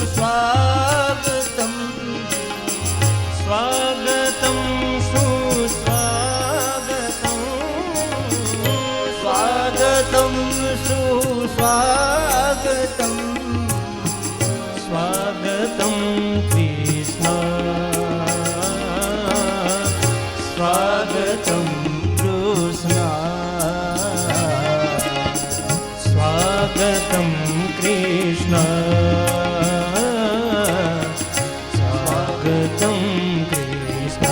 सुस्वागतम् स्वागतं सुस्वागतं स्वागतं सुस्वागतं स्वागतं कृष्ण स्वागतं कृष्ण स्वागतं कृष्ण स्वागतं कृष्ण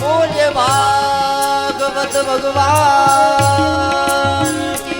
बोले भागवत भगवान की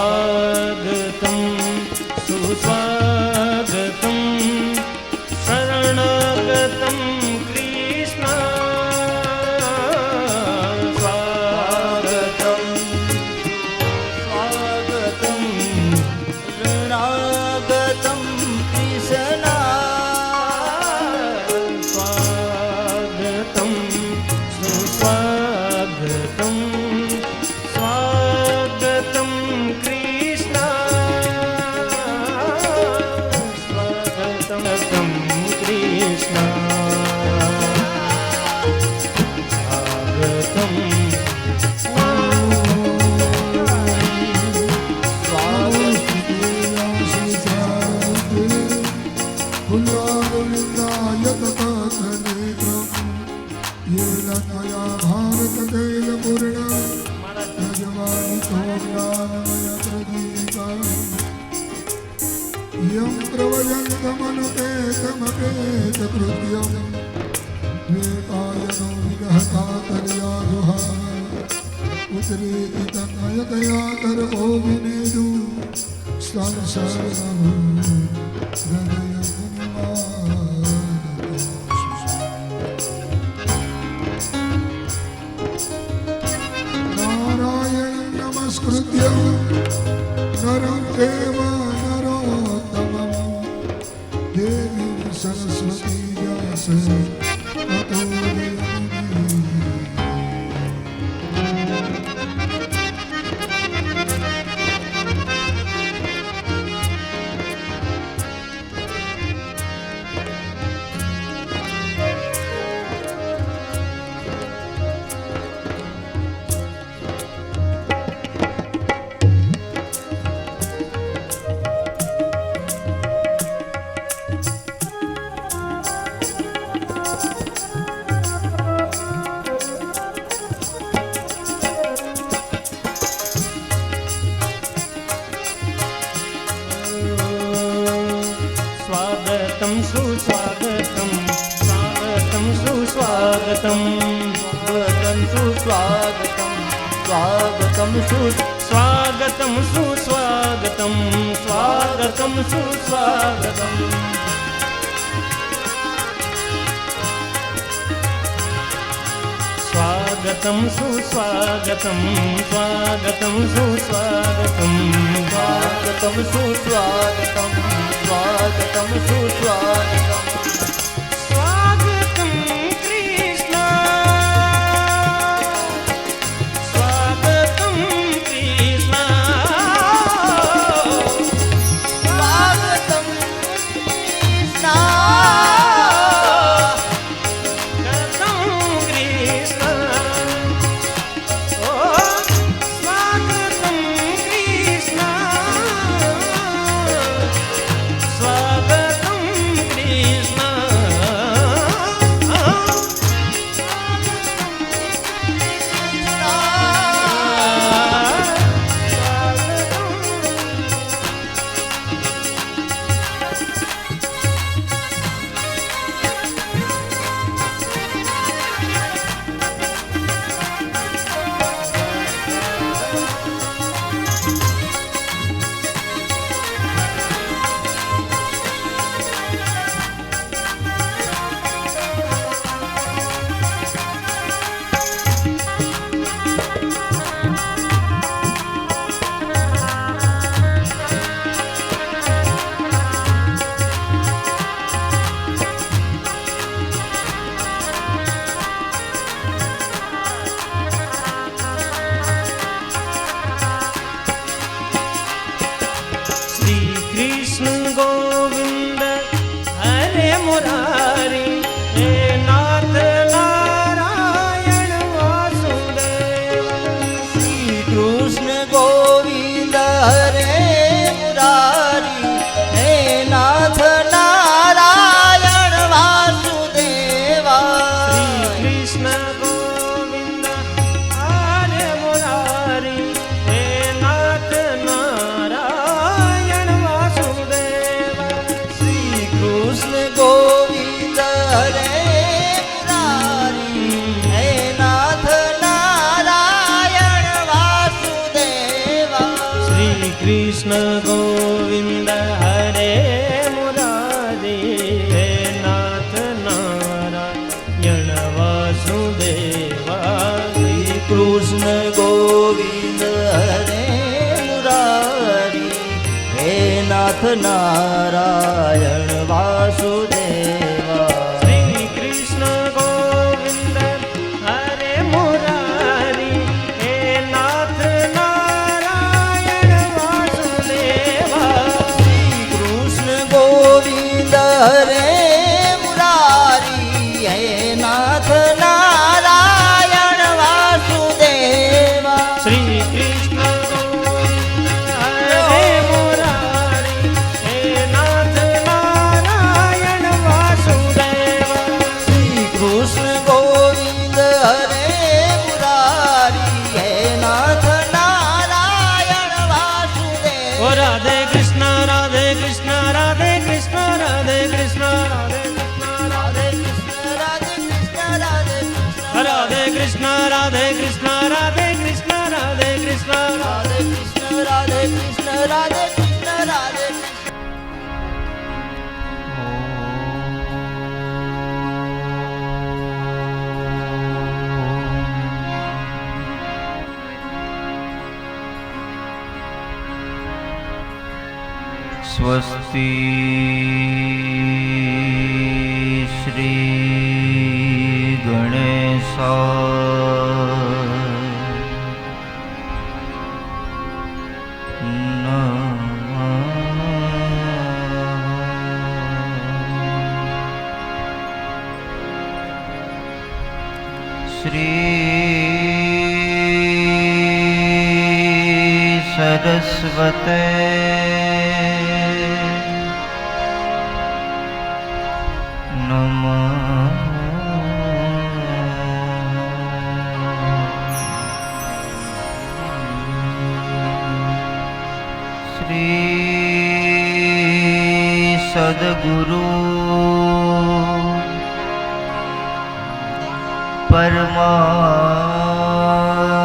स्वागतं सुस्वागतं शरणागतं कृष्ण स्वागतं स्वागतं शरणागतं कृष्ण स्वागतं सुस्वागतं स्वागतं कृष्ण स्वागतं कृष्ण नारायणं नमस्कृत्य नरं चैव नरोत्तमं देवीं सरस्वती व्यासं ततो जयमुदीरये। स्वागतं सुस्वागतं स्वागतं सुस्वागतं स्वागतं सुस्वागतं स्वागतं स्वागतं सुस्वागतं स्वागतं सुस्वागतं स्वागतं सुस्वागतं स्वागतं सुस्वागतं स्वागतं सुस्वागतं स्वागतं सुस्वागतं स्वागतं कृष्ण स्वागतं कृष्ण स्वागतं कृष्ण स्वागतं कृष्ण ગોવિંદ હરે મુરારી હે નાથ નારાયણ વાસુદેવ. શ્રી કૃષ્ણ ગોવિંદ હરે મુરારી હે નાથ નારાયણ વાસુદેવા. શ્રી કૃષ્ણ ગોવિંદ હરે મુરારી હે નાથ નારાયણ વાસુદેવ. શ્રી કૃષ્ણ ગોવિંદ હરે મુરારી હે નાથ નારાયણ વાસુદેવા. શ્રી કૃષ્ણ ગોવિંદ હરે મુરારી હે નાથ નારાયણ વાસુદેવા. શ્રી કૃષ્ણ ગોવિંદ હરે મુરારી હે નાથ નારાયણ વાસુદેવા. શ્રી કૃષ્ણ ગોવિંદ હરે મુરારી હે નાથ નારાયણ વાસુદેવા. શ્રી કૃષ્ણ ગોવિંદ હરે મુરારી હે નાથ નારાયણ વાસુદેવા. શ્રી કૃષ્ણ ગોવિંદ હરે મુરારી હે નાથ નારાયણ વાસુદેવા. શ્રી કૃષ્ણ ગોવિંદ હરે મુરારી હે નાથ નારાયણ વાસુદેવા. ઓ રાધે કૃષ્ણ રાધે કૃષ્ણ રાધે કૃષ્ણ રાધે કૃષ્ણ રાધે કૃષ્ણ રાધે કૃષ્ણ રાધે કૃષ્ણ રાધે કૃષ્ણ રાધે કૃષ્ણ રાધે કૃષ્ણ રાધે કૃષ્ણ રાધે કૃષ્ણ રાધે કૃષ્ણ રાધે કૃષ્ણ રાધે કૃષ્ણ રાધે કૃષ્ણ. स्वस्ति श्री गणेशाय नमः। श्री सरस्वते श्री सद्गुरु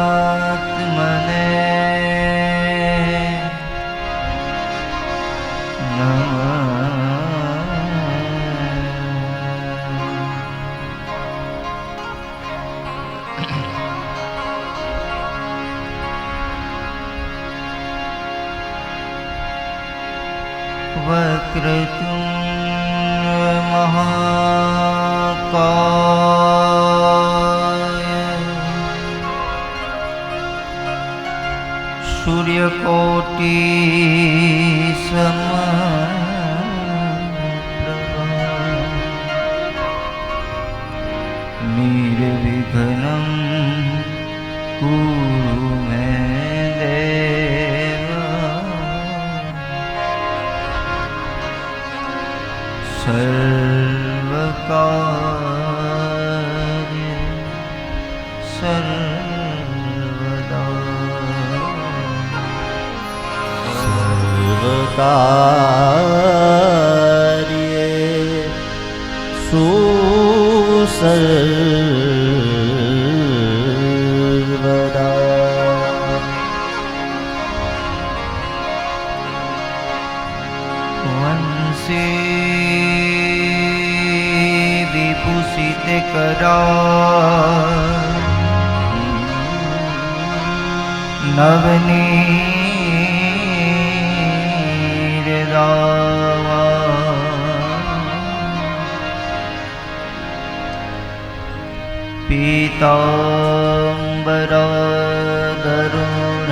परमात्मने वक्रतुंड महाकाय सूर्यकोटि समप्रभा निर्विघ्नं कुरु मे देव सर्वकार्य सर्वदा सर्वकार्ये सुसर्वदा. वंशी विभूषित करा नवनीर दावा पीतांबर दरुण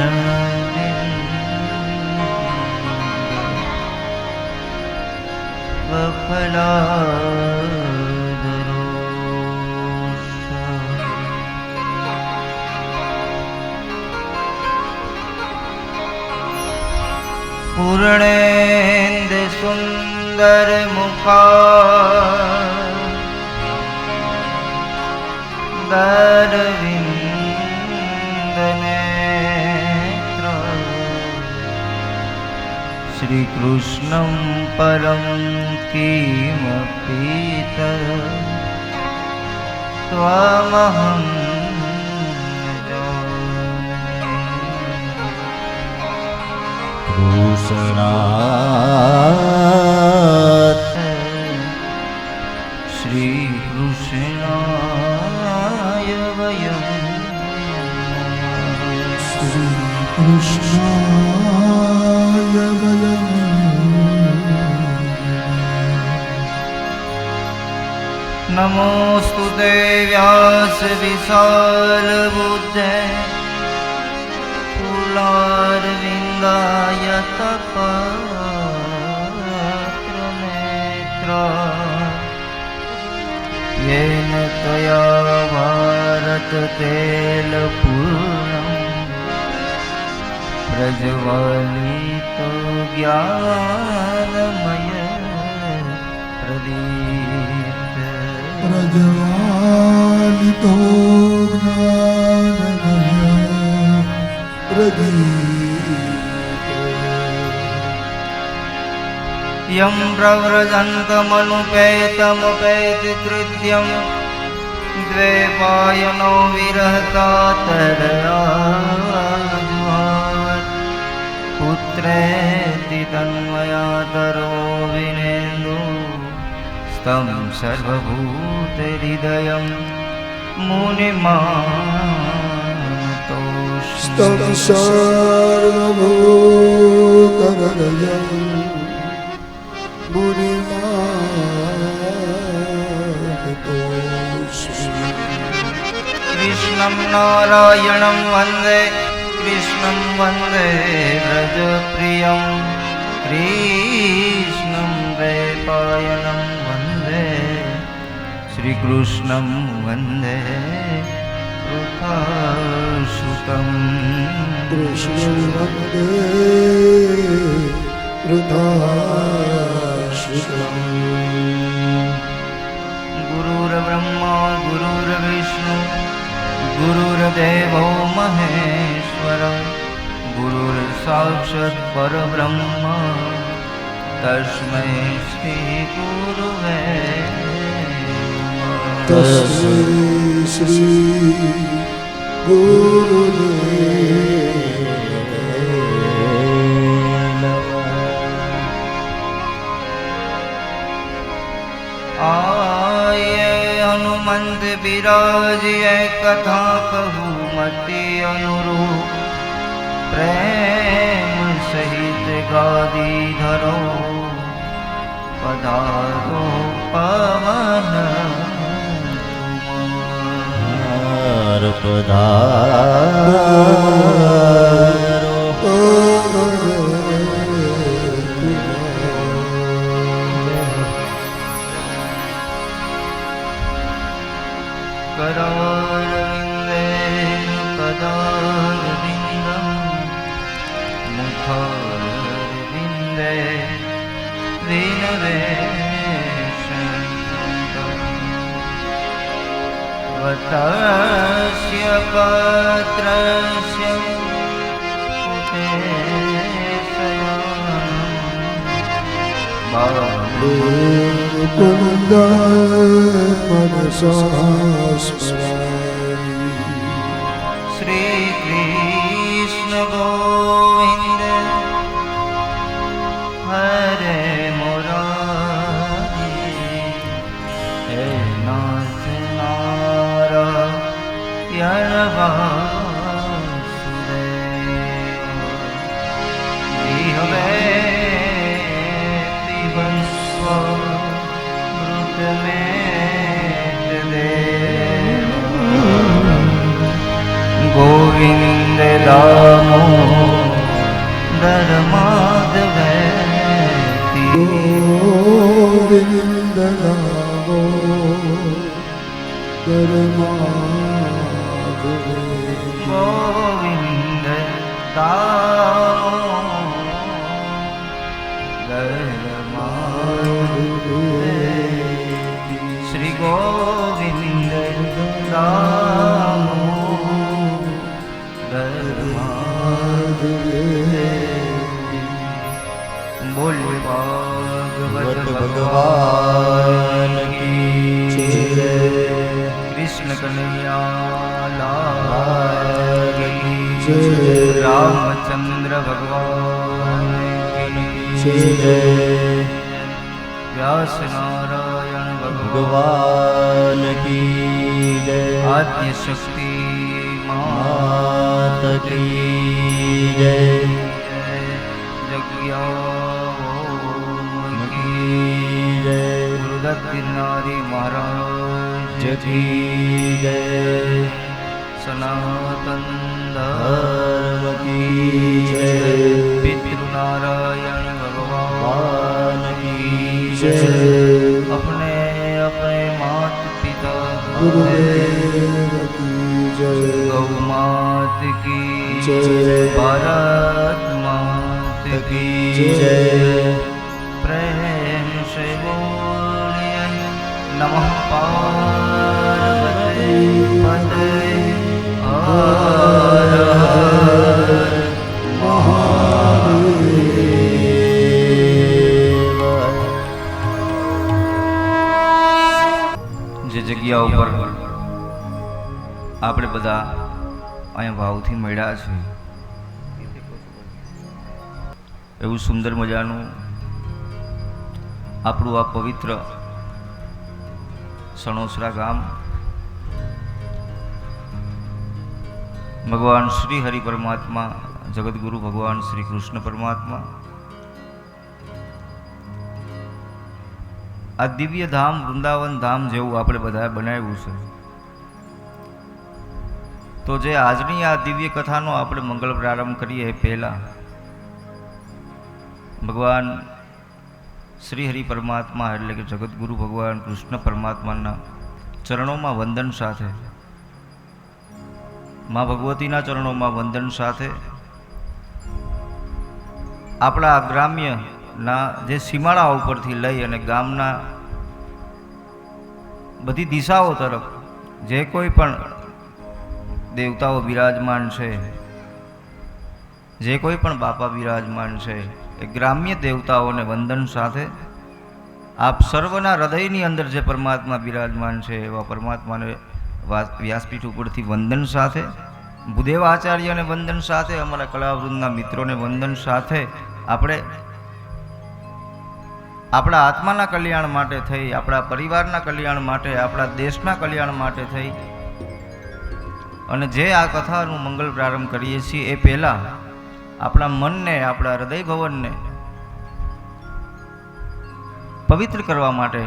પૂર્ણેન્દ સુંદર મુખા દરવિંદ નેત્ર શ્રી કૃષ્ણં પરમ કિમપી ત્વમહં કૃષ્ણાત શ્રી કૃષ્ણાય વયમ શ્રી કૃષ્ણાય વયમ નમોસ્તુ તે વ્યાસ વિશાલ બુદ્ધે ફૂલારવિંદાય તપત્રનેત્ર येन त्वया भारततेलपूर्णं प्रज्वलितो ज्ञानमय प्रदीप्त प्रज्वालितो ज्ञानमय प्रदीप्त यं प्रव्रजन्तमनुपेतमुपेति कृत्यं द्वैपायनो विरहकातरयाजुहावत् पुत्रेति तन्मयातरो विनेन्दु स्तं सर्वभूतहृदयं मुनिमानतोऽस्मि तं सर्वभूतहृदयं मुनिमानतोऽस्मि कृष्णं नारायणं वन्दे कृष्णं वन्दे व्रजप्रियं कृष्णं द्वैपायनं वन्दे श्रीकृष्णं वन्दे वृथासुतं कृष्णं वन्दे वृथासुतम् गुरुर्ब्रह्मा गुरुर्विष्णु गुरुर्देवो महेश्वर गुरुर्साक्षात् परब्रह्म तस्मै श्रीगुरुवे तस्मै श्री आये हनुमंत बिराजिए कथा कहूँ मति अनुरूप प्रेम सहित गादी धरो पधारो पवन પધારો करारविन्दे पदारविन्दं मुखारविन्दे विनवेशन्तम् वतस्य पात्रस्य मुकुन्द मनसा स्मरामि श्रीकृष्ण गोविन्द हरे मुरारी हे नाथ नारायण वासुदेव जिह्वे पिबस्व मृतमेतदेव गोविन्द दामोदर माधवेति ગોવિંદ ગાવો ધર્માધવે ગોવિંદ ગાઓ શ્રી ગોવિંદ ગાઓ બોલ ભાગવત ભગવાન કી જય કૃષ્ણ કનૈયા લાલ કી જય રામચંદ્ર ભગવાન કી જય વ્યાસ નારાયણ ભગવાન કી જય આદ્ય શક્તિ માત કી જય ગિરનારી મહારાજ કી જય સનાતન ધર્મ કી જય પિતૃનારાયણ ભગવાન કી જય अपने अपने मात पिता ગુરુદેવ કી જય गौ मात की जय भारत मात की जय प्रेम से बोलिए नमः पार्वती पते हर हर महादेव। જે જગ્યા ઉપર આપણે બધા અહીંયા ભાવથી મળ્યા છે એવું સુંદર મજાનું આપણું આ પવિત્ર સણોસરા ગામ ભગવાન શ્રી હરિ પરમાત્મા જગતગુરુ ભગવાન શ્રી કૃષ્ણ પરમાત્મા આ દિવ્ય ધામ વૃંદાવન ધામ જેવું આપણે બધાએ બનાવ્યું છે તો જે આજની આ દિવ્ય કથાનો આપણે મંગળ પ્રારંભ કરીએ એ પહેલાં ભગવાન શ્રી હરિ પરમાત્મા એટલે કે જગતગુરુ ભગવાન કૃષ્ણ પરમાત્માના ચરણોમાં વંદન સાથે મા ભગવતીના ચરણોમાં વંદન સાથે આપણા ગ્રામ્યના જે સીમાડા ઉપરથી લઈ અને ગામના બધી દિશાઓ તરફ જે કોઈ પણ દેવતાઓ બિરાજમાન છે જે કોઈ પણ બાપા બિરાજમાન છે એ ગ્રામ્ય દેવતાઓને વંદન સાથે આપ સર્વના હૃદયની અંદર જે પરમાત્મા બિરાજમાન છે એવા પરમાત્માને વ્યાસપીઠ ઉપરથી વંદન સાથે ભૂદેવ આચાર્યને વંદન સાથે અમારા કલાવૃંદના મિત્રોને વંદન સાથે આપણે આપણા આત્માના કલ્યાણ માટે થઈ આપણા પરિવારના કલ્યાણ માટે આપણા દેશના કલ્યાણ માટે થઈ અને જે આ કથાનું મંગળ પ્રારંભ કરીએ છીએ એ પહેલાં આપણા મનને આપણા હૃદય ભવનને પવિત્ર કરવા માટે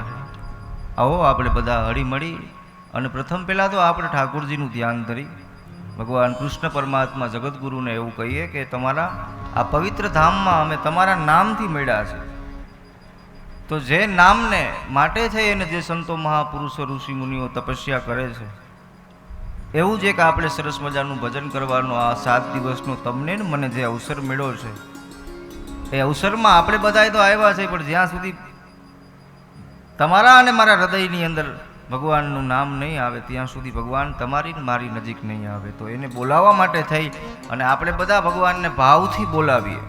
આવો આપણે બધા હળીમળી અને પ્રથમ પહેલાં તો આપણે ઠાકોરજીનું ધ્યાન ધરી ભગવાન કૃષ્ણ પરમાત્મા જગતગુરુને એવું કહીએ કે તમારા આ પવિત્ર ધામમાં અમે તમારા નામથી મળ્યા છે તો જે નામને માટે થઈ અને જે સંતો મહાપુરુષો ઋષિ મુનિઓ તપસ્યા કરે છે એવું જ એક આપણે સરસ મજાનું ભજન કરવાનો આ 7 દિવસનો તમને ને મને જે અવસર મળ્યો છે એ અવસરમાં આપણે બધાએ તો આવ્યા છે પણ જ્યાં સુધી તમારા અને મારા હૃદયની અંદર ભગવાનનું નામ નહીં આવે ત્યાં સુધી ભગવાન તમારી મારી નજીક નહીં આવે તો એને બોલાવવા માટે થઈ અને આપણે બધા ભગવાનને ભાવથી બોલાવીએ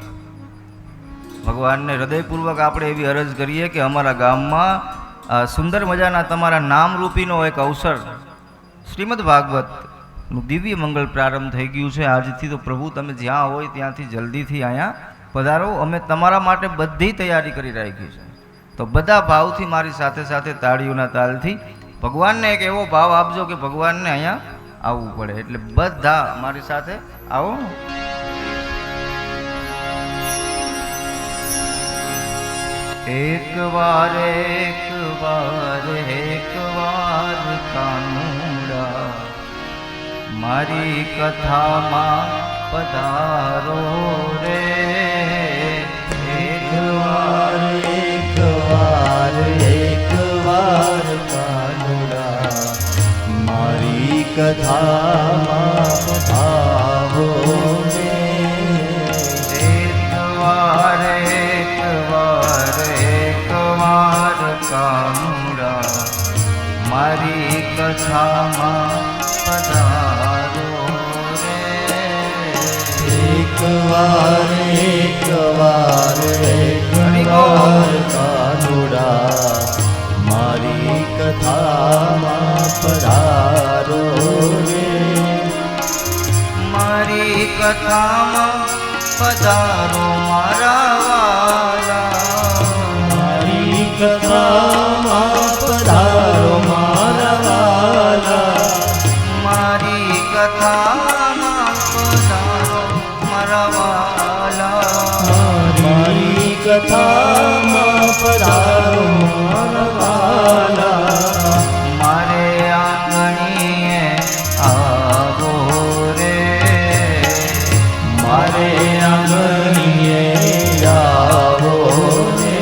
ભગવાનને હૃદયપૂર્વક આપણે એવી અરજ કરીએ કે અમારા ગામમાં સુંદર મજાના તમારા નામરૂપીનો એક અવસર શ્રીમદ ભાગવતનું દિવ્ય મંગળ પ્રારંભ થઈ ગયું છે આજથી તો પ્રભુ તમે જ્યાં હોય ત્યાંથી જલ્દીથી અહીંયા પધારો અમે તમારા માટે બધી તૈયારી કરી રાખી છે તો બધા ભાવથી મારી સાથે સાથે તાળીઓના તાલથી ભગવાનને એક એવો ભાવ આપજો કે ભગવાનને અહીંયા આવવું પડે એટલે બધા મારી સાથે આવો એક વાર કાનુડા મારી કથામાં પધારો રે એક વાર કથામાં પધારો ને એકવાર કાનુડા મારી કથામાં પધારો રે એકવાર કાનુડા મારી કથામાં પધારો રે મારી કથામાં પધારો મારા વાલા મારી કથામાં પધારો મારા વાલા મારી કથામાં પધારો મારા વાલા મારી કથામાં પધારો મારા વાલા મારે આંગણીએ આવો રે મારે આંગણીએ આવો ને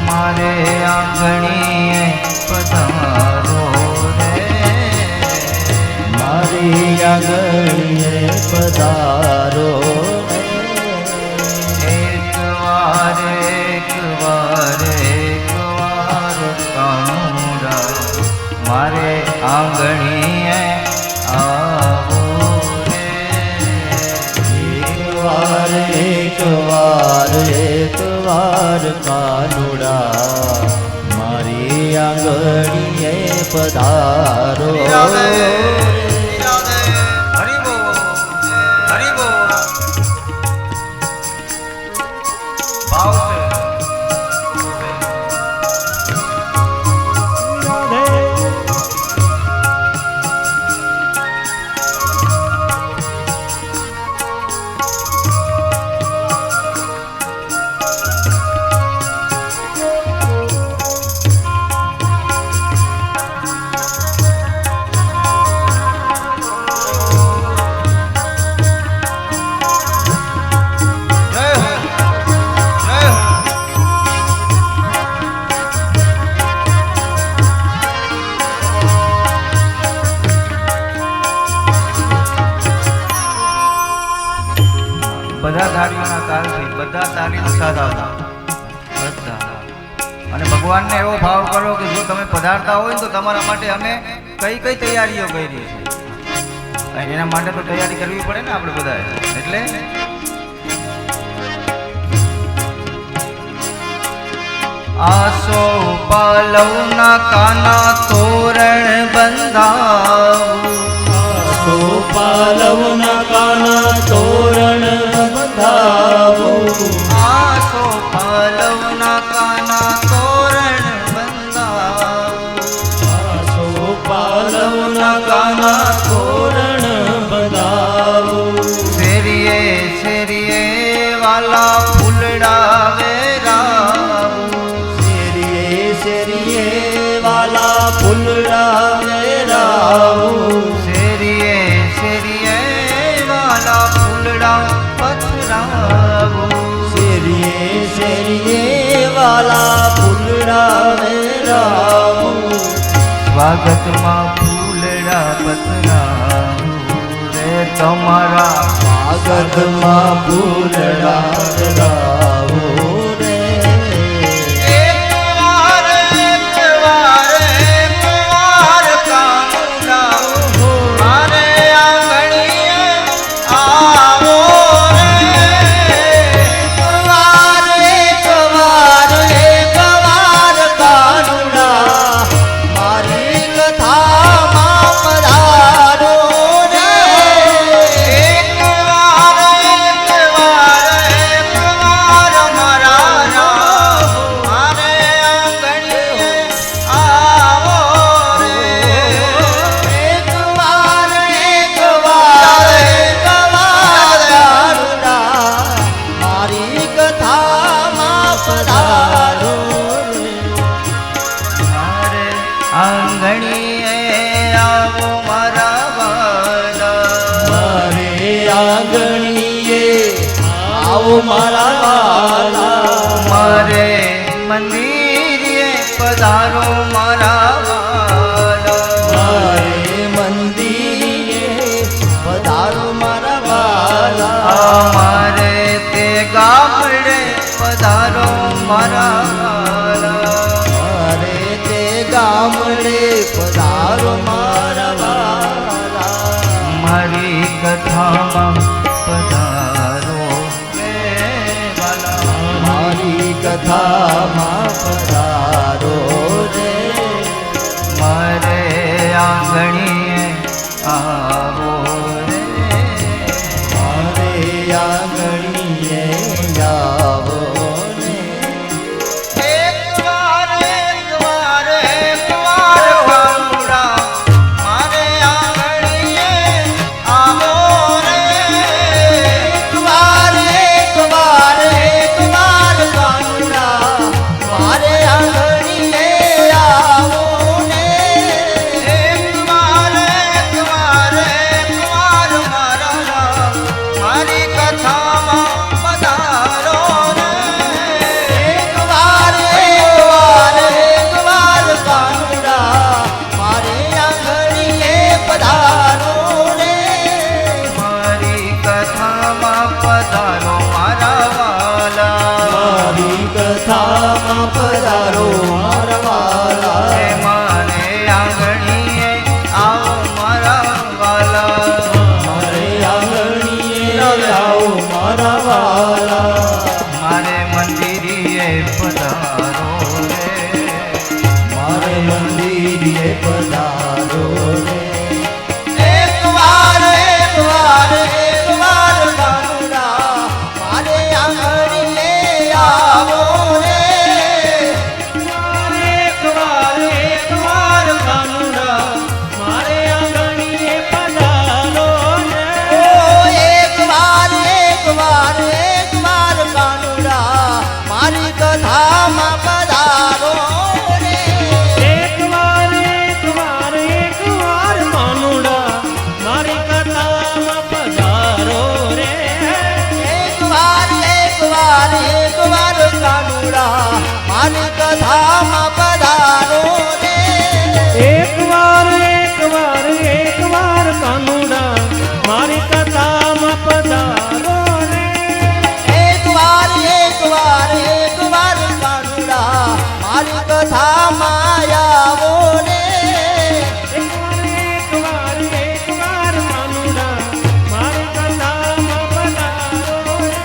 મારે આંગણીએ પધારો રે મારી આંગણીએ પધારો એકવાર કાનુડા મારે આંગણીએ આવો રે એકવાર કાનુડા મારી આંગણીએ પધારો હરિ બોલ હરિ બોલ ભાવ છે બધા તાળીઓના તાલથી બધા તાળીનો સાથ આવતા બધા અને ભગવાનને એવો ભાવ કરો કે જો તમે પધારતા હોય તો તમારા માટે અમે કઈ કઈ તૈયારીઓ કરી છે એના માટે તો તૈયારી કરવી પડે ને આપણે બધાએ એટલે આસો પાલવના કાના તોરણ બંધાવું પાલવના કાના તોરણ બંધાવો આસો પાલવના કાના તોરણ બંધાવું પાલવના કાના તોરણ બંધાવો શેરીએ શેરીએ વાલા ફૂલડા વેરાવું શેરીએ શેરીએ વાલા ફૂલડા વેરાવું શેરીએ શેરીએ વાલા ફૂલડા પથરાવું શેરીએ શેરીએ વાલા ફૂલડા વેરાવું સ્વાગતમાં ફૂલડા પથરાવું રે તમારા સ્વાગતમાં ફૂલડા વેરાવું રે એકવાર કાનુડા મારે આંગણીએ આવો રે એકવાર કાનુડા મારી કથામાં પધારો રે એકવાર મારા મારે આંગણીએ આવો રે એકવાર કાનુડા મારી કથામાં પધારો રે મારે આંગણીએ આવો મારા વાલા મારે આંગણીએ આવો મારા વાલા મારે મંદિરે પધારો મારા વાલા મારે મારી કથામાં પધારો રે વાલા, મારી કથામાં પધારો રે, મારે આંગણીએ આવો રે, મારે આંગણીએ આવો રે. એક વાર કાનુડા મારે આંગણીએ આવો રે. એક વાર કાનુડા મારે આંગણીએ આવો ને. એક વાર મારા મારી કથામાં પધારો રે. એક વાર કાનુડા મારે આંગણીએ પધારો રે. મારી કથામાં પધારો મારા વાલા, મારી કથામાં પધારો મારા વાલા. હે મારે આંગણીએ આવો મારા વાલા, મારે આંગણીએ આવો મારા વાલા. મારે મંદિરીએ પધારો રે, મારે મંદિરે પધારો રે. એક વાર કાનુડા મારે આંગણીએ આવો રે. એક વાર કાનુડા મારે આંગણીએ પધારો ને. ઓ એક વાર કાનુડા મારી કથામાં પધારો રે. એક વાર કાનુડા મારી કથામાં પધારો રે. એક વાર કાનુડા મારી કથામાં પધારો રે. એક વાર કાનુડા મારી કથામાં પધારો રે. એક વાર કાનુડા મારી કથામાં આવો રે. એક વાર કાનુડા મારી કથામાં પધારો રે.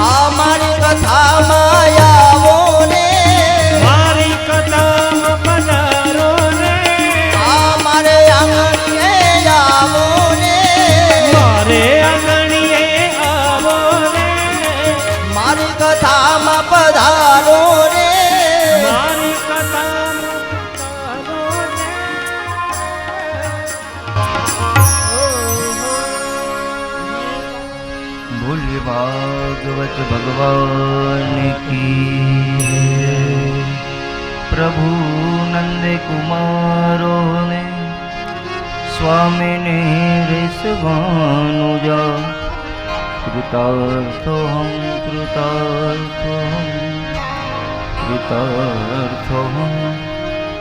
આ મારી કથામાં આવો રે. મારી કથામાં પધારો રે. આ મારે આંગણીએ આવો રે. મારે આંગણીએ આવો રે. મારી કથામાં પધારો રે. મારી કથામાં પધારો રે. બોલીએ ભાગવત ભગવાન કી જય। પ્રભુ નંદ કુમારો ને સ્વામીને રેસવાનું જા, કૃતાર્થોહમ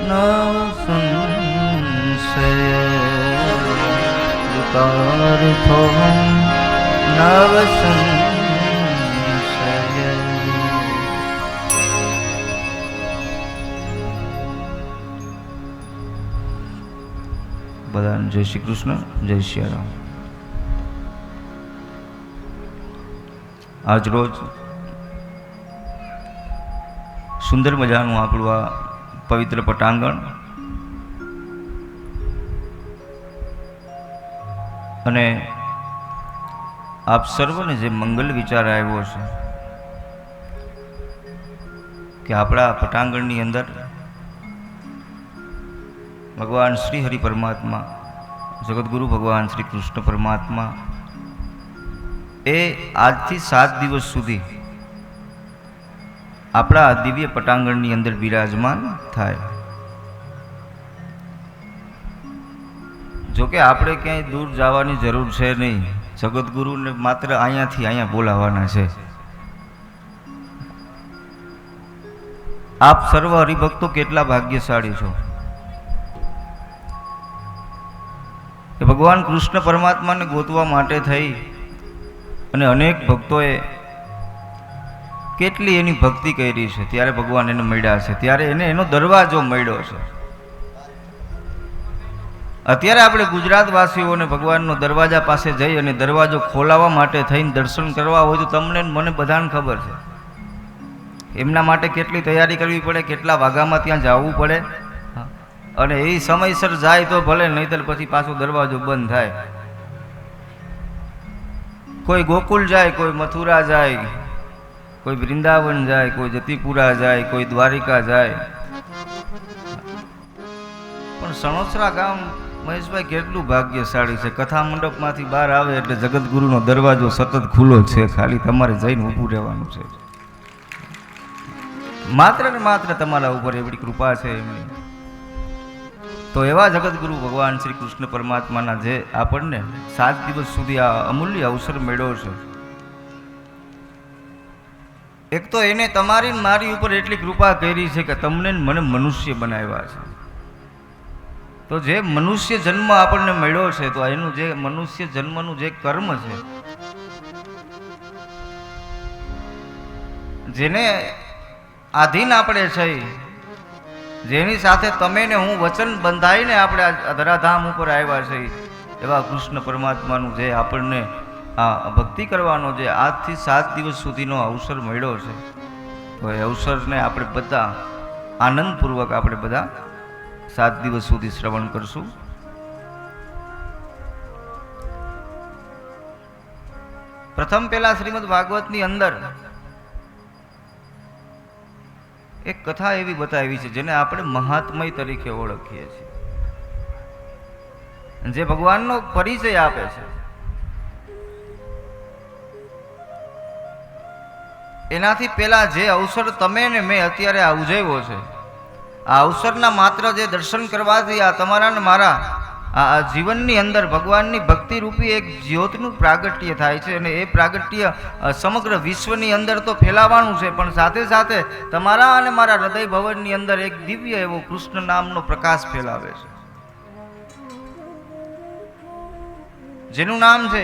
ન સંશય, કૃતાર્થોહમ નવ સંશય। બધાને જય શ્રી કૃષ્ણ, જય શ્રી રામ। આજ રોજ સુંદર મજાનું આપણું આ પવિત્ર પટાંગણ અને આપ સર્વને જે મંગલ વિચાર આવ્યો છે કે આપણા પટાંગણની અંદર ભગવાન શ્રી હરિ પરમાત્મા, જગતગુરુ ભગવાન શ્રી કૃષ્ણ પરમાત્મા એ આજથી 7 દિવસ સુધી આપણા દિવ્ય પટાંગણની અંદર બિરાજમાન થાય। જોકે આપણે ક્યાંય દૂર જવાની જરૂર છે નહીં, જગતગુરુને માત્ર અહીંયાથી અહીંયા બોલાવવાના છે। આપ સર્વ હરિભક્તો કેટલા ભાગ્યશાળી છો કે ભગવાન કૃષ્ણ પરમાત્માને ગોતવા માટે થઈ અને અનેક ભક્તોએ કેટલી એની ભક્તિ કરી છે, ત્યારે ભગવાન એને મળ્યા છે, ત્યારે એને એનો દરવાજો મળ્યો છે। અત્યારે આપણે ગુજરાતવાસીઓને ભગવાનનો દરવાજા પાસે જઈ અને દરવાજો ખોલાવવા માટે થઈને દર્શન કરવા હોય તો તમને ને મને બધાને ખબર છે એમના માટે કેટલી તૈયારી કરવી પડે, કેટલા વાગામાં ત્યાં જવું પડે, અને એ સમયસર જાય તો ભલે, નહીંતર પછી પાછો દરવાજો બંધ થાય. કોઈ ગોકુળ જાય, કોઈ મથુરા જાય, કોઈ વૃંદાવન જાય, કોઈ જતીપુરા જાય, કોઈ દ્વારિકા જાય, પણ સણોસરા ગામ મહેશભાઈ કેટલું ભાગ્યશાળી છે. કથા મંડપમાંથી બહાર આવે એટલે જગતગુરુનો દરવાજો સતત ખુલ્લો છે, ખાલી તમારે જઈને ઊભું રહેવાનું છે. માત્ર ને માત્ર તમારા ઉપર એવડી કૃપા છે એમની. તો એવા જગતગુરુ ભગવાન શ્રી કૃષ્ણ પરમાત્માના જે આપણને 7 દિવસ સુધી આ અમૂલ્ય અવસર મળ્યો છે, એક તો એને તમારી મારી ઉપર એટલી કૃપા કરી છે કે તમને મને મનુષ્ય બનાવ્યા છે. તો જે મનુષ્ય જન્મ આપણને મળ્યો છે, તો એનું જે મનુષ્ય જન્મનું જે કર્મ છે, જેને આધીન આપણે છે, જેની સાથે તમે ને હું વચન બંધાઈને આપણે આ ધરાધામ ઉપર આવ્યા છે, એવા કૃષ્ણ પરમાત્માનું જે આપણને આ ભક્તિ કરવાનો જે આજથી 7 દિવસ સુધીનો અવસર મળ્યો છે, તો એ અવસરને આપણે બધા આનંદપૂર્વક આપણે બધા 7 દિવસ સુધી શ્રવણ કરશું. પ્રથમ પહેલા શ્રીમદ ભાગવતની અંદર એક કથા એવી બતાવી છે જેને આપણે મહાત્મય તરીકે ઓળખીએ છીએ, જે ભગવાનનો પરિચય આપે છે. એનાથી પહેલા જે અવસર તમે ને મેં અત્યારે આ ઉજવ્યો છે, આ અવસરના માત્ર જે દર્શન કરવાથી આ તમારા ને મારા આ જીવનની અંદર ભગવાનની ભક્તિ રૂપી એક જ્યોતનું પ્રાગટ્ય થાય છે, અને એ પ્રાગટ્ય સમગ્ર વિશ્વની અંદર તો ફેલાવાનું છે, પણ સાથે સાથે તમારા અને મારા હૃદય ભવનની અંદર એક દિવ્ય એવો કૃષ્ણ નામનો પ્રકાશ ફેલાવે છે, જેનું નામ છે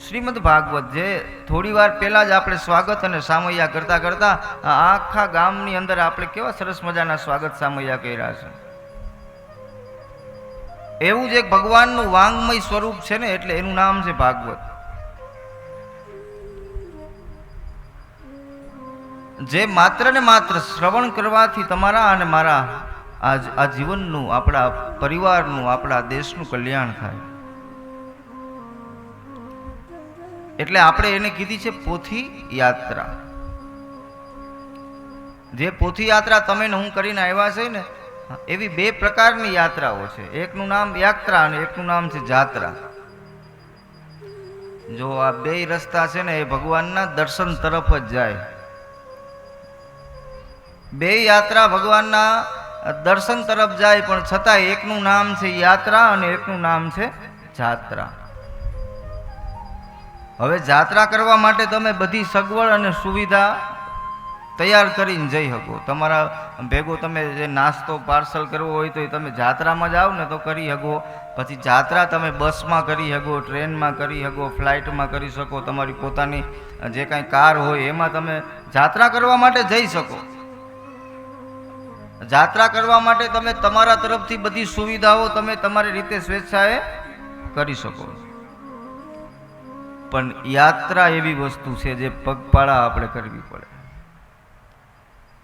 શ્રીમદ ભાગવત. જે થોડી વાર પહેલા જ આપણે સ્વાગત અને સામૈયા કરતા કરતા આખા ગામની અંદર આપણે કેવા સરસ મજાના સ્વાગત સામૈયા કર્યા છે. એવું જ એક ભગવાનનું વાંગમય સ્વરૂપ છે ને, એટલે એનું નામ છે ભાગવત. જે માત્ર ને માત્ર શ્રવણ કરવાથી તમારા અને મારા આ જીવનનું, આપણા પરિવારનું, આપણા દેશનું કલ્યાણ થાય. એટલે આપણે એને કીધી છે પોથી યાત્રા. જે પોથી યાત્રા તમે ને હું કરીને આવ્યા છે ને, એવી 2 પ્રકારની યાત્રાઓ છે. એકનું નામ યાત્રા અને એકનું નામ છે જાત્રા. જો આ 2 રસ્તા છે ને એ ભગવાનના દર્શન તરફ જ જાય. 2 યાત્રા ભગવાનના દર્શન તરફ જાય, પણ છતાં એકનું નામ છે યાત્રા અને એકનું નામ છે જાત્રા. હવે જાત્રા કરવા માટે તમે બધી સગવડ અને સુવિધા તૈયાર કરીને જઈ શકો. તમારા ભેગો તમે જે નાસ્તો પાર્સલ કરવો હોય તો એ તમે જાત્રામાં જાઓ ને તો કરી શકો. પછી જાત્રા તમે બસમાં કરી શકો, ટ્રેનમાં કરી શકો, ફ્લાઇટમાં કરી શકો, તમારી પોતાની જે કાંઈ કાર હોય એમાં તમે જાત્રા કરવા માટે જઈ શકો. જાત્રા કરવા માટે તમે તમારા તરફથી બધી સુવિધાઓ તમે તમારી રીતે સ્વેચ્છાએ કરી શકો. પણ યાત્રા એવી વસ્તુ છે જે પગપાળા આપણે કરવી પડે.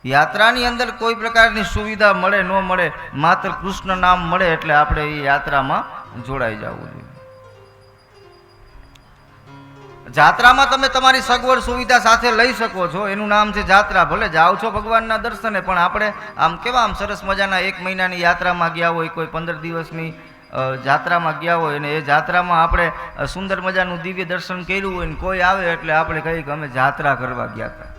યાત્રાની અંદર કોઈ પ્રકારની સુવિધા મળે ન મળે, માત્ર કૃષ્ણ નામ મળે એટલે આપણે એ યાત્રામાં જોડાઈ જવું જોઈએ. જાત્રામાં તમે તમારી સગવડ સુવિધા સાથે લઈ શકો છો, એનું નામ છે જાત્રા. ભલે જાઓ છો ભગવાનના દર્શને, પણ આપણે આમ કેવા આમ સરસ મજાના 1 મહિનાની યાત્રામાં ગયા હોય, કોઈ 15 દિવસની જાત્રામાં ગયા હોય, અને એ જાત્રામાં આપણે સુંદર મજાનું દિવ્ય દર્શન કર્યું હોય, ને કોઈ આવે એટલે આપણે કહીએ કે અમે જાત્રા કરવા ગયા હતા.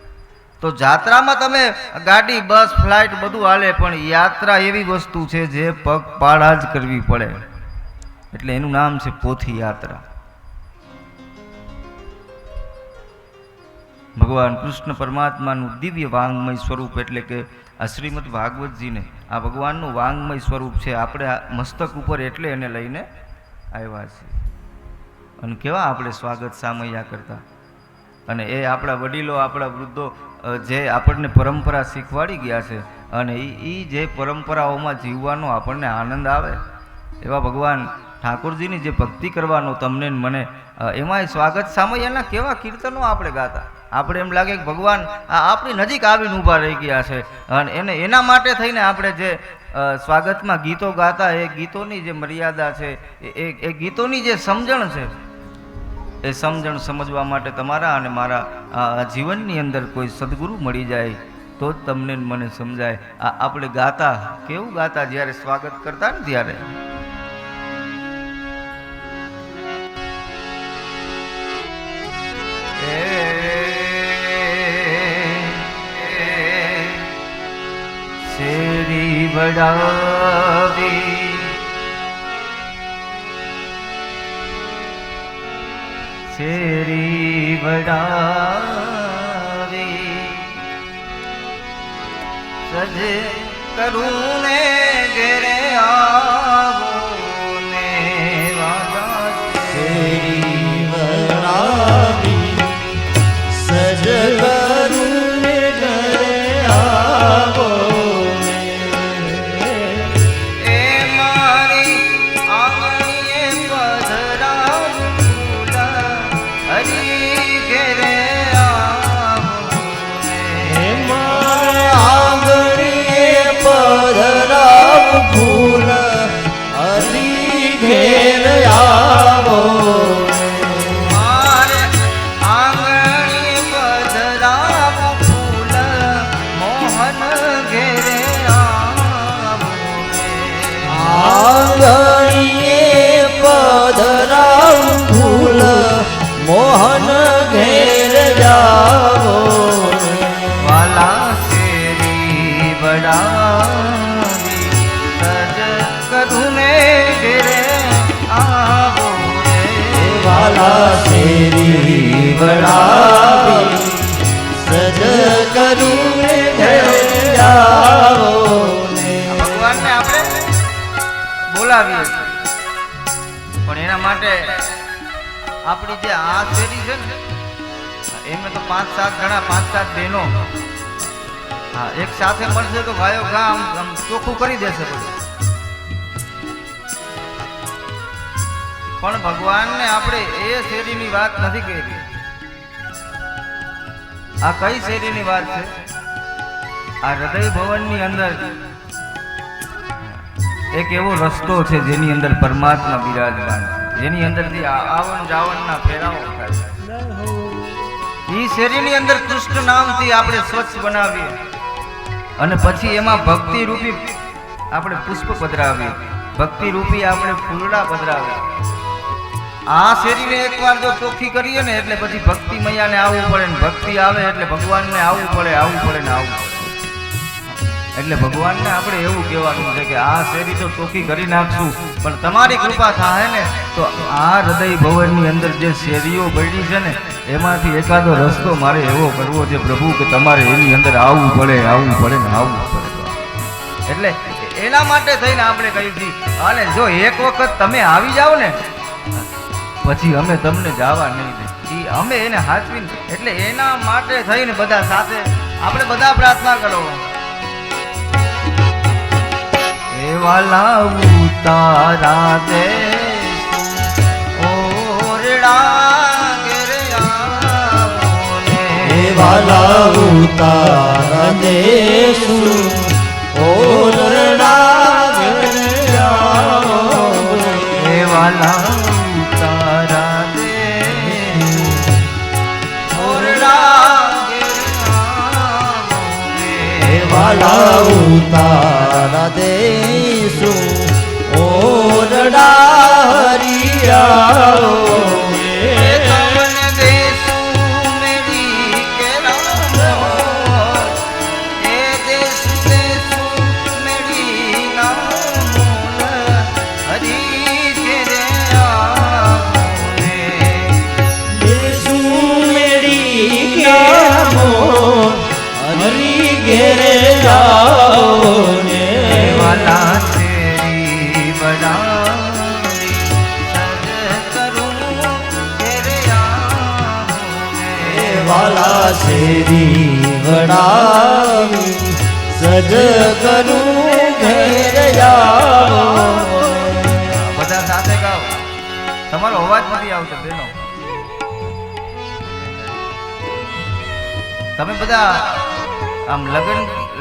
તો જાત્રામાં તમે ગાડી, બસ, ફ્લાઇટ બધું હાલે, પણ યાત્રા એવી વસ્તુ છે જે પગપાળા જ કરવી પડે. એટલે એનું નામ છે પોથી યાત્રા. ભગવાન કૃષ્ણ પરમાત્માનું દિવ્ય વાંગમય સ્વરૂપ એટલે કે આ શ્રીમદ ભાગવતજીને આ ભગવાનનું વાંગમય સ્વરૂપ છે. આપણે આ મસ્તક ઉપર એટલે એને લઈને આવ્યા છીએ. અને કેવા આપણે સ્વાગત સામૈયા કરતા, અને એ આપણા વડીલો, આપણા વૃદ્ધો જે આપણને પરંપરા શીખવાડી ગયા છે, અને એ જે પરંપરાઓમાં જીવવાનો આપણને આનંદ આવે, એવા ભગવાન ઠાકોરજીની જે ભક્તિ કરવાનો તમને ને મને એમાંય સ્વાગત સામૈયાના કેવા કીર્તનો આપણે ગાતા. આપણે એમ લાગે કે ભગવાન આપણી નજીક આવીને ઊભા રહી ગયા છે અને એના માટે થઈને આપણે જે સ્વાગતમાં ગીતો ગાતા, એ ગીતોની જે મર્યાદા છે, એ ગીતોની જે સમજણ છે, એ સમજણ સમજવા માટે તમારા અને મારા જીવનની અંદર કોઈ સદગુરુ મળી જાય તો જ તમને મને સમજાય. આપણે ગાતા કેવું ગાતા જ્યારે સ્વાગત કરતા ને ત્યારે. શેરી વડાવી શેરી વડાવી સજ કરું ને ઘેરે આવો ને વાલા શેરી વડાવી સજ કરું ને ઘરે આવો એ મારી આંગણીએ પધરાવ હરી ઘેરે આવો હે મારા આંગણીએ પધરાવ ફૂલ હરી ઘેર આવો મારે આંગણીએ પધરાવ ફૂલ મોહન ઘેરે આવો આંગણીએ પધરાવ ફૂલ મોહન ઘેર જાવો વાલા શેરી વડાવી સજ કરું ને ઘેરે આવો વાલા શેરી વડાવી સજ કરું ને ઘેર જાવો ભગવાનને આપણે બોલાવીએ છીએ, પણ એના માટે આપણી જે આ શેરી છે ને, એમને તો 5-7 જણા 5-7 બહેનો એક સાથે મળશે તો ભાઈઓ આમ ચોખ્ખું કરી દેશે બધું. પણ ભગવાનને આપણે એ શેરીની વાત નથી કહેતી. આ કઈ શેરીની વાત છે? આ હૃદય ભવનની અંદર એક એવો રસ્તો છે જેની અંદર પરમાત્મા બિરાજમાન છે, જેની અંદરથી આવન જાવનના ફેરાવો થાય છે. એ શેરીની અંદર કૃષ્ણ નામથી આપણે સ્વચ્છ બનાવીએ અને પછી એમાં ભક્તિ રૂપી આપણે પુષ્પ પધરાવીએ, ભક્તિ રૂપી આપણે ફૂલડા પધરાવીએ. આ શેરીને એકવાર જો ચોખ્ખી કરીએ ને એટલે પછી ભક્તિ મૈયાને આવવું પડે ને ભક્તિ આવે એટલે ભગવાનને આવવું પડે ને આવવું પડે. એટલે ભગવાનને આપણે એવું કહેવાનું છે કે આ શેરી તો ચોખ્ખી કરી નાખશું, પણ તમારી કૃપા થાય ને તો આ હૃદય ભવનની અંદર જે શેરીઓ પડી છે ને એમાંથી એકાદો રસ્તો મારે એવો કરવો છે પ્રભુ કે તમારે એની અંદર આવવું પડે ને આવવું પડે. એટલે એના માટે થઈને આપણે કહી છીએ, અને જો એક વખત તમે આવી જાઓ ને પછી અમે તમને જવા નહીં દે. અમે એને હાચવીને, એટલે એના માટે થઈને બધા સાથે આપણે બધા પ્રાર્થના કરો. વાલા ઉતારા દે ઓરડા ઘેરે આવો ને વાલા ઉતારા દેશું ઓરડા ઘેર આવો વાલા ઉતારા દે ઓરડા ઘેરે આવો વાલા ઉતારા દેશું ઓરડા હરિયાઓ તમને દેશું મેરી કે રામ એ દેશું મેરી નામ હરી ઘેરે આવો દેશું મેરી ક્યામો હરી ઘેરે જાઓ ને વાલા શેરી વડાવી સજ કરું ઘેરે આવો વાલા શેરી વડાવી સજ કરું ઘેર જાઓ તમારો અવાજ નથી આવતો બેનો. તમે બધા આમ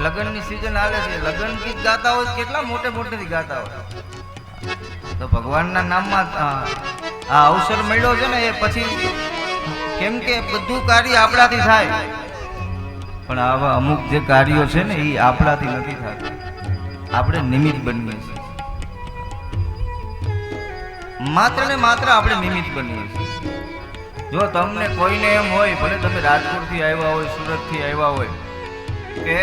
લગ્નની સિઝન હાલે છે, લગ્ન ગીત ગાતા હોય, કેટલા મોટેથી ગાતા હોય. તો ભગવાનના નામમાં આ અવસર મળ્યો છે ને, એ પછી કેમ કે બધું કાર્ય આપણાથી થાય, પણ આવા અમુક જે કાર્યો છે ને એ આપણાથી નથી થતા, આપણે નિમિત્ત બનીએ છીએ. માત્ર ને માત્ર આપણે નિમિત્ત બનીએ છીએ. જો તમને કોઈને એમ હોય, ભલે તમે રાજકોટથી આવ્યા હોય, સુરતથી આવ્યા હોય, કે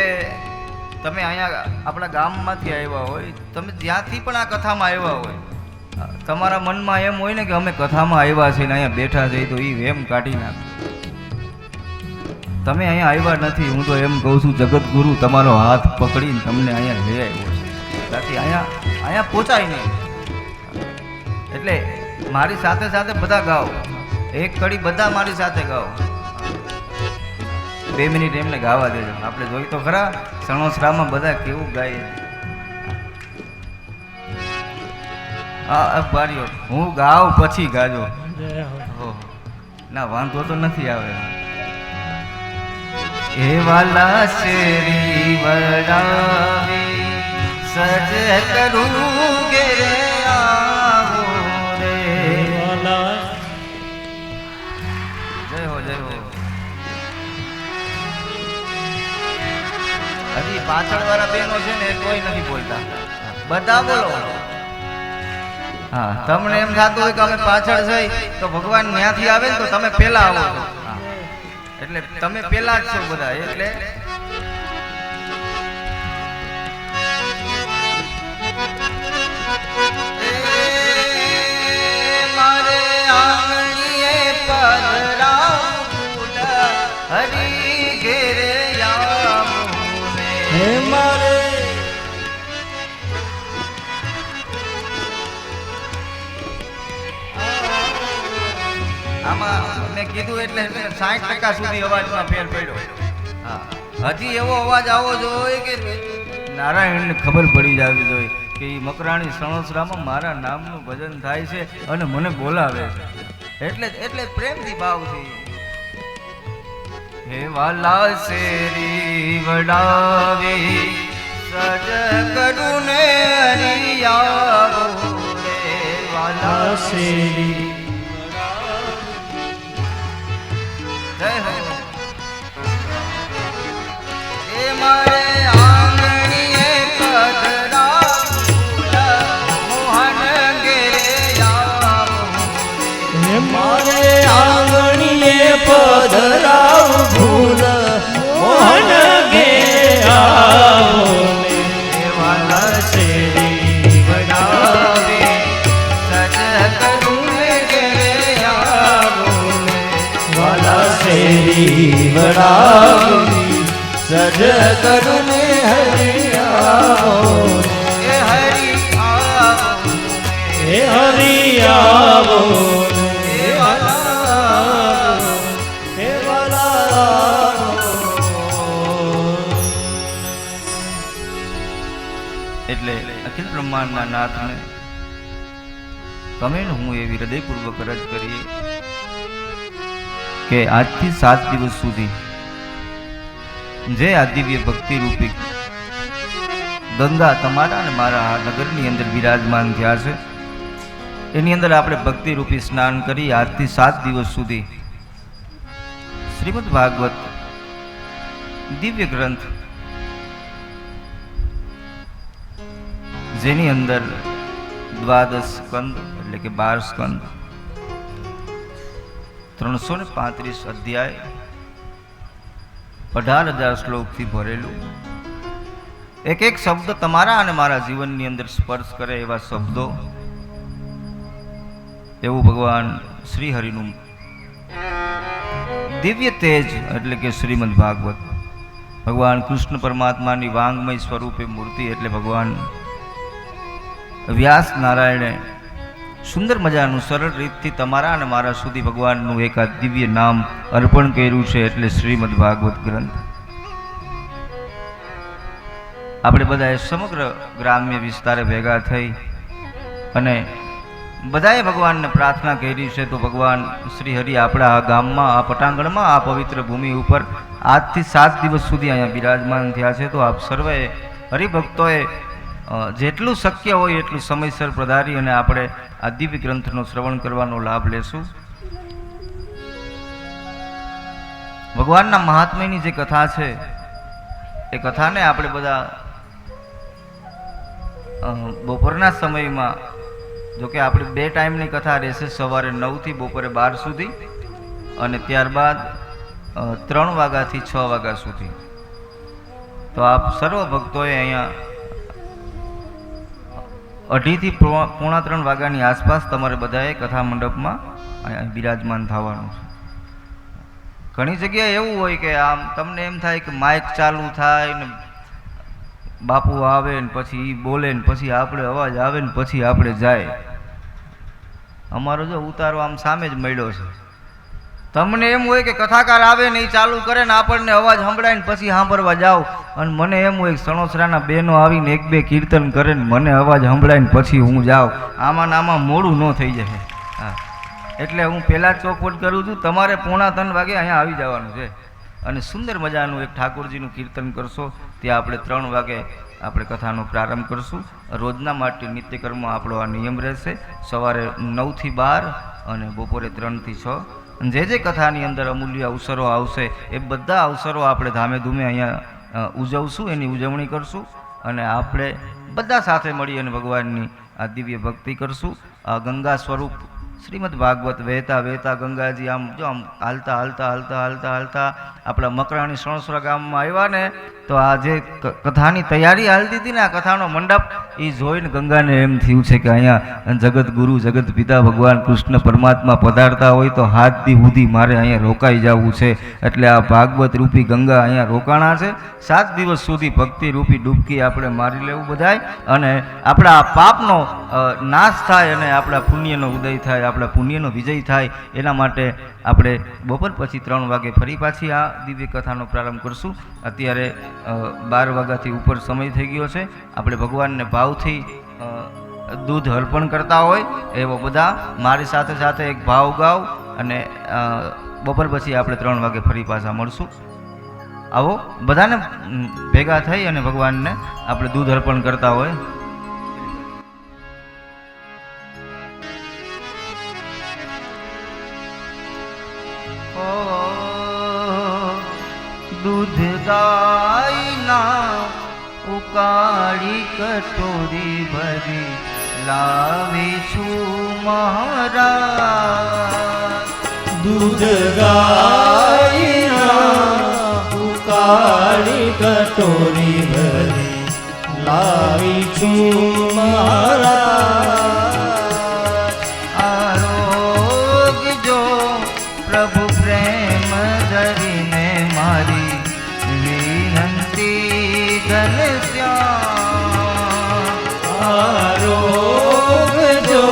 તમે અહીંયા આપણા ગામમાંથી આવ્યા હોય, તમે જ્યાંથી પણ આ કથામાં આવ્યા હોય, તમારા મનમાં એમ હોય ને કે અમે કથામાં આવ્યા છીએ ને અહીંયા બેઠા છીએ, તો એ વેમ કાઢી નાખો. તમે અહીંયા આવ્યા નથી, હું તો એમ કહું છું જગતગુરુ તમારો હાથ પકડીને તમને અહીંયા લઈ આવ્યો છે, બાકી અહીંયા પહોંચાય નહીં. એટલે મારી સાથે સાથે બધા ગાઓ, એક કડી બધા મારી સાથે ગાઓ. 2 મિનિટ એમને ગાવા દેજો. આપણે જોઈ તો ખરા સણોસરામાં બધા કેવું ગાય. હા બારીઓ, હું ગાઉં પછી ગાજો. ના વાંધો તો નથી આવે. એ વાલા શેરી વડાવી સજ કરું ગે આવો રે. જય હો જય હો. હજી પાછળ વાળા બહેનો છે ને કોઈ નથી બોલતા, બધા બોલો. હા, તમને એમ થતું હોય કે અમે પાછળ જઈ તો ભગવાન ત્યાંથી આવે ને તો તમે પેલા આવો છો, એટલે તમે પેલા જ છો બધા. એટલે મારે આંગણીએ પધરાવું ફૂલ હરી ઘેરે આવું હે મારે આમાં મેં કીધું એટલે 60% સુધી અવાજમાં ફેર પડ્યો. હા, હજી એવો અવાજ આવવો જોઈએ કે નારાયણને ખબર પડી જવી જોઈએ કે એ મકરાણી સણોસરામાં મારા નામનું ભજન થાય છે અને મને બોલાવે છે. એટલે પ્રેમથી ભાવથી હે વાલા શેરી વડાવી સજ કરું ને હરિયાવો રે. વાલા શેરી જય હો. એ મારે આંગણીએ પધરાવું મોહન ઘેરે આવું. હે મારે આંગણીએ પધરાવ ફૂલ મોહન ઘેરે આવો ને. વાલા શેરી વડાવે સજ કરું ને ઘેરે આવો ને. વાલા શેરી વડાવી સજ કરું ને હરિયાવો એ હરી આવો હે હરિયાવો એ વાલા હે વાલા. એટલે અખિલ બ્રહ્માંડના નાથને તમે ને હું એવી હૃદયપૂર્વક અરજ કરીએ કે આજથી 7 દિવસ સુધી જે આ દિવ્ય ભક્તિ રૂપી ગંગા તમારા અને મારા આ નગરની અંદર બિરાજમાન થયા છે, એની અંદર આપણે ભક્તિ રૂપી સ્નાન કરી આજથી 7 દિવસ સુધી શ્રીમદ ભાગવત દિવ્ય ગ્રંથ, જેની અંદર 12 સ્કંદ એટલે કે 12 સ્કંદ, 335 અધ્યાય, 18,000 શ્લોકથી ભરેલું, એક એક શબ્દ તમારા અને મારા જીવનની અંદર સ્પર્શ કરે એવા શબ્દો, એવું ભગવાન શ્રી હરિનું દિવ્ય તેજ એટલે કે શ્રીમદ ભાગવત, ભગવાન કૃષ્ણ પરમાત્માની વાંગમય સ્વરૂપે મૂર્તિ એટલે ભગવાન વ્યાસ નારાયણે સુંદર મજાનું સરળ રીતથી તમારા અને મારા સુધી ભગવાનનું એક આ દિવ્ય નામ અર્પણ કર્યું છે, એટલે શ્રીમદ ભાગવત ગ્રંથ. આપણે બધાએ સમગ્ર ગ્રામ્ય વિસ્તારે ભેગા થઈ અને બધાએ ભગવાનને પ્રાર્થના કરી છે. તો ભગવાન શ્રી હરિ આપણા આ ગામમાં, આ પટાંગણમાં, આ પવિત્ર ભૂમિ ઉપર આજથી 7 દિવસ સુધી અહીંયા બિરાજમાન થયા છે. તો આપ સર્વે હરિભક્તોએ જેટલું શક્ય હોય એટલું સમયસર પધારી અને આપણે આ દિવ્ય ગ્રંથનો શ્રવણ કરવાનો લાભ લેશું. ભગવાનના મહાત્મ્યની જે કથા છે એ કથાને આપણે બધા બપોરના સમયમાં, જોકે આપણે 2 ટાઈમની કથા રહેશે, સવારે 9 થી બપોરે 12 સુધી અને ત્યારબાદ 3 વાગ્યાથી 6 વાગ્યા સુધી. તો આપ સર્વ ભક્તોએ અહીંયા 2:30 થી પોણા 3 વાગ્યાની આસપાસ તમારે બધાએ કથા મંડપમાં અહીંયા બિરાજમાન થવાનું છે. ઘણી જગ્યાએ એવું હોય કે આમ તમને એમ થાય કે માઇક ચાલુ થાય ને બાપુ આવે ને પછી એ બોલે ને પછી આપણે અવાજ આવે ને પછી આપણે જાય. અમારો જો ઉતારો આમ સામે જ મળ્યો છે. તમને એમ હોય કે કથાકાર આવે ને એ ચાલુ કરે ને આપણને અવાજ સંભળાય ને પછી સાંભળવા જાઓ, અને મને એમ હોય કે સણોસરાના બહેનો આવીને 1-2 કીર્તન કરે ને મને અવાજ સંભળાય ને પછી હું જાઉં. આમાં મોડું ન થઈ જાય. હા, એટલે હું પહેલાં ચોખવટ કરું છું, તમારે પોણા 3 વાગે અહીંયા આવી જવાનું છે અને સુંદર મજાનું એક ઠાકોરજીનું કીર્તન કરશો. ત્યાં આપણે 3 વાગે આપણે કથાનો પ્રારંભ કરશું. રોજના માટે નિત્યકર્મ આપણો આ નિયમ રહેશે. સવારે 9 થી 12 અને બપોરે 3 થી 6. જે જે કથાની અંદર અમૂલ્ય અવસરો આવશે એ બધા અવસરો આપણે ધામે ધૂમે અહીંયા ઉજવશું, એની ઉજવણી કરશું અને આપણે બધા સાથે મળી અને ભગવાનની આ દિવ્ય ભક્તિ કરશું. આ ગંગા સ્વરૂપ શ્રીમદ ભાગવત વહેતા વહેતા ગંગાજી આમ જો આમ હાલતા હાલતા હાલતા હાલતા હાલતા આપણા મકરાણી સણોસરા ગામમાં આવ્યા ને, તો આ જે કથાની તૈયારી હાલતી હતી ને, આ કથાનો મંડપ, એ જોઈને ગંગાને એમ થયું છે કે અહીંયા જગત ગુરુ જગત પિતા ભગવાન કૃષ્ણ પરમાત્મા પધારતા હોય તો હાથ દી સુધી મારે અહીંયા રોકાઈ જવું છે. એટલે આ ભાગવત રૂપી ગંગા અહીંયા રોકાણા છે. 7 દિવસ સુધી ભક્તિ રૂપી ડૂબકી આપણે મારી લેવું બધાય, અને આપણા આ પાપનો નાશ થાય અને આપણા પુણ્યનો ઉદય થાય, આપણા પુણ્યનો વિજય થાય. એના માટે આપણે બપોર પછી 3 વાગે ફરી પાછી આ દિવ્ય કથાનો પ્રારંભ કરશું. અત્યારે 12 વાગ્યાથી ઉપર સમય થઈ ગયો છે. આપણે ભગવાનને ભાવથી દૂધ અર્પણ કરતા હોય એવો બધા મારી સાથે સાથે એક ભાવ ગાવ અને બપોર પછી આપણે 3 વાગે ફરી પાછા મળશું. આવો બધાને ભેગા થઈ અને ભગવાનને આપણે દૂધ અર્પણ કરતા હોય. दूध गायना उकाड़ी कटोरी भरी लावी छू महाराज. दूध गायना उकाड़ी कटोरी भरी लावी છું મહારાજ. आरोग जो प्रभु प्रेम धरीने मारी विनंती घनश्याम. આરોગ જો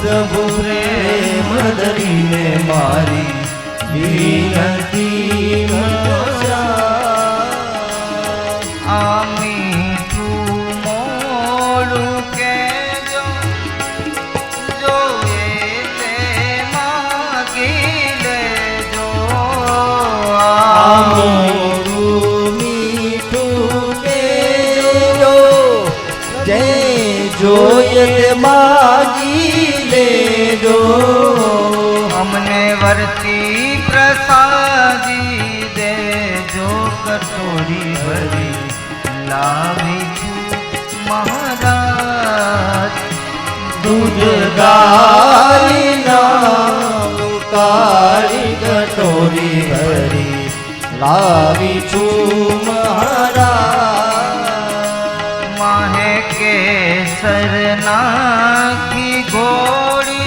પ્રભુ પ્રેમ ધરીને મારી વિનંતી ઘનશ્યામ. મીઠું મોડું કેજો જોએ તે માગી લેજો. મોરું મીઠું કેજો જે જોઈએ તે માગી લેજો. અમને વર્તી પ્રસાદી દેજો કટોરી ભરી લાવી છું મહારાજ. दूध गायना उकाड़ी कटोरी भरी लावी છું મહારાજ. माहे केसर नाखी घोड़ी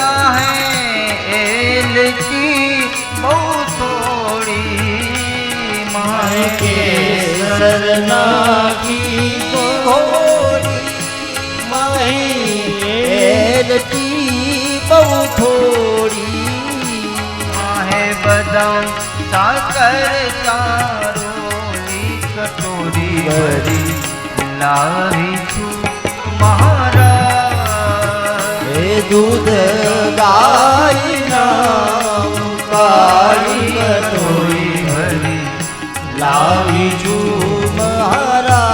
नाहे एलची बहु थोड़ी. माहे કેસર નાખી ઘોડી માહી એલચી બહુ થોડી. माहे बदाम साकर चारोली कटोरी भरी लावी છું મહારાજ. દૂધ ગાયના કાળી કટોરી ભરી લાવી છું મહારાજ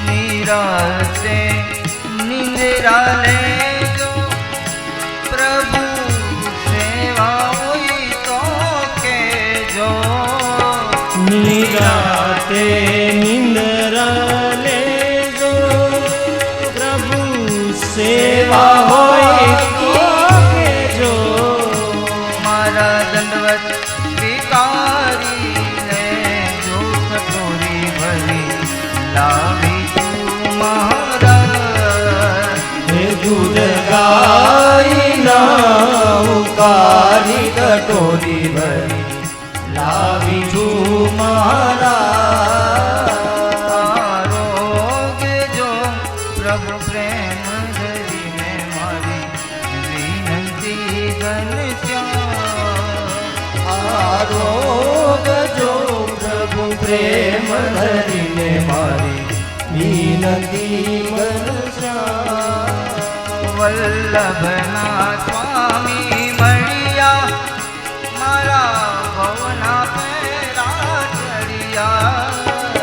નિરાતે નિંદ્રા લેજો પ્રભુ સેવા હોય તો કેજો નિરાતે નિંદ્રા લેજો પ્રભુ સેવા હોય તો કેજો મારા દંડવત સ્વીકારીને જો કટોરી ભરી લાવી છું મહારાજ હે દૂધ ગાયના કાળી કટોરી ભરી લાવી છું મહારાજ આરોગ્ય પ્રભુ પ્રેમ ધરીને મારી વિનંતી ઘનશ્યામ આરોગજો પ્રભુ પ્રેમ ધરીને મારી વિનંતી ઘનશ્યામ વલ્લભના સ્વામી મળ્યા મારા ભવના પેરા ચડિયા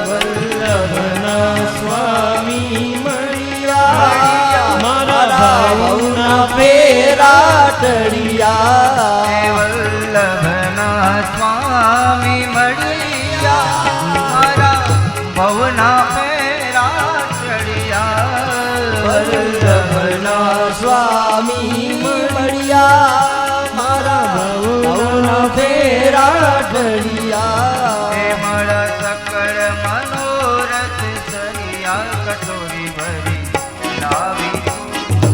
વલ્લભના સ્વામી મળ્યા મારા ભાવના ફેરા ટળિયા વલ્લભના સ્વામી મળ્યા મારા ભવના પેરા ચડિયા વલ્લભના સ્વામી મળ્યા મારા ભાવના ફેરા ટળિયા હે મારા સકળ મનોરથ સરિયા કટોરી ભરી લાવી છું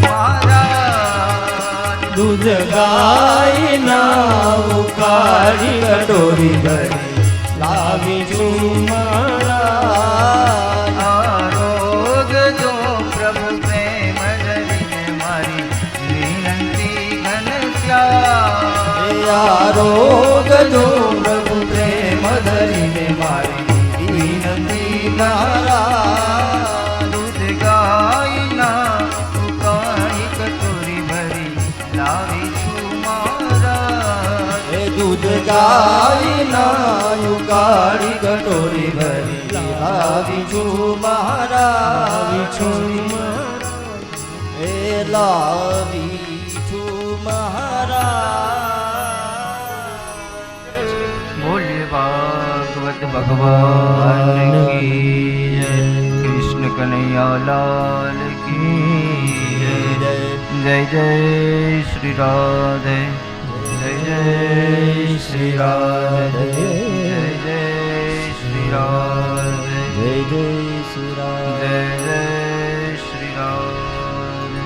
મહારાજ દૂધ ગાયના કાળી કટોરી ભરી લાવી છું મહારાજ આરોગજો પ્રભુ પ્રેમ ધરીને મારી વિનંતી ઘનશ્યામ આરોગજો પ્રભુ પ્રેમ ધરીને મારી વિનંતી મહારાજ દૂધ ગાયના કાળી કટોરી ભરી લાવી છું મહારાજ હે દૂધ ગાયના કાળી કટોરી ભરી લાવી છું મહારાજ હે લાવી છું મહારાજ બોલે ભાગવત ભગવાન કી જય કૃષ્ણ કનૈયા લાલ કી જય જય જય શ્રી રાધે જય જય શ્રી રાધે જય જય શ્રી રાધે જય જય શ્રી રામ જય જય શ્રી રાધે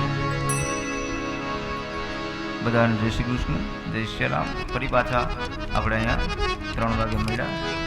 બધાને જય શ્રી કૃષ્ણ જય શ્રી રામ ફરી પાછા આપણે અહીંયા 3 વાગે મળ્યા